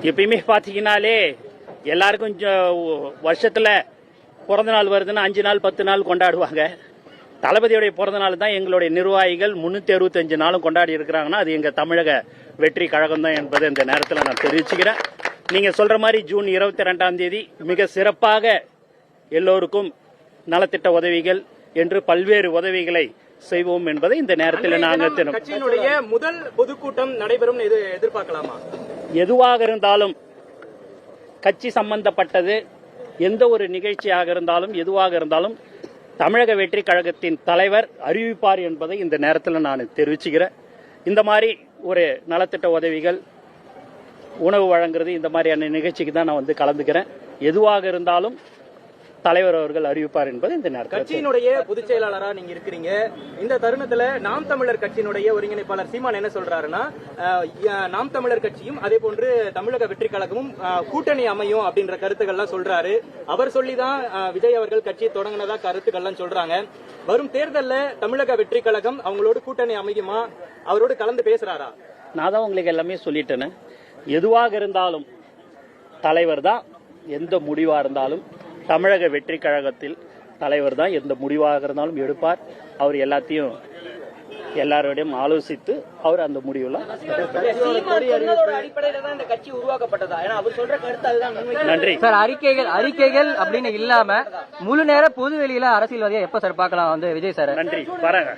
எப்பயுமே பாத்தீங்கன்னாலே எல்லாருக்கும் வருஷத்துல பிறந்த நாள் வருதுன்னா 5 நாள் 10 நாள் கொண்டாடுவாங்க. தளபதியுடைய பிறந்த நாள் தான் எங்களுடைய நிர்வாகிகள் 365 நாளும் கொண்டாடி இருக்கிறாங்கன்னா அது எங்க தமிழக வெற்றி கழகம் தான் என்பதை இந்த நேரத்தில் நான் தெரிவிச்சுக்கிறேன். நீங்க சொல்ற மாதிரி ஜூன் 22ஆம் தேதி மிக சிறப்பாக எல்லோருக்கும் நலத்திட்ட உதவிகள் என்று பல்வேறு உதவிகளை செய்வோம் என்பதை இந்த நேரத்தில் நாங்கள் கட்சியினுடைய முதல் பொதுக்கூட்டம் நடைபெறும் எதிர்பார்க்கலாமா? எதுவாக இருந்தாலும் கட்சி சம்பந்தப்பட்டது எந்த ஒரு நிகழ்ச்சியாக இருந்தாலும் எதுவாக இருந்தாலும் தமிழக வெற்றி கழகத்தின் தலைவர் அறிவிப்பார் என்பதை இந்த நேரத்தில் நான் தெரிவிச்சுக்கிறேன். இந்த மாதிரி ஒரு நலத்திட்ட உதவிகள் உணவு வழங்குறது இந்த மாதிரியான நிகழ்ச்சிக்கு தான் நான் கலந்துக்கிறேன். எதுவாக இருந்தாலும் தலைவர் அவர்கள் அறிவிப்பார் என்பது இந்த நேரத்தில். கட்சியினுடைய பொதுச் செயலாளரா நீங்க இருக்கிறீங்க. இந்த தருணத்துல நாம் தமிழர் கட்சியினுடைய ஒருங்கிணைப்பாளர் சீமான் என்ன சொல்றாருன்னா, நாம் தமிழர் கட்சியும் அதே போன்று தமிழக வெற்றி கழகமும் கூட்டணி அமையும் அப்படின்ற கருத்துக்கள்லாம் சொல்றாரு. அவர் சொல்லிதான் விஜய் அவர்கள் கட்சியை தொடங்கினதா கருத்துக்கள்லாம் சொல்றாங்க. வரும் தேர்தல்ல தமிழக வெற்றி கழகம் அவங்களோட கூட்டணி அமையுமா? அவரோடு கலந்து பேசுறாரா? நான் தான் உங்களுக்கு எல்லாமே சொல்லிட்டேன்னு. எதுவாக இருந்தாலும் தலைவர் தான் எந்த முடிவா இருந்தாலும் தமிழக வெற்றி கழகத்தில் தலைவர் தான் எந்த முடிவாக இருந்தாலும் எடுப்பார். அவர் எல்லாத்தையும் எல்லாரோடையும் ஆலோசித்து அவர் அந்த முடிவுல நன்றி சார். அறிக்கைகள் அப்படின்னு இல்லாம முழு நேர பொது வெளியில அரசியல்வாதியா எப்ப சார் பார்க்கலாம் விஜய் சார்? நன்றி. வரேங்க.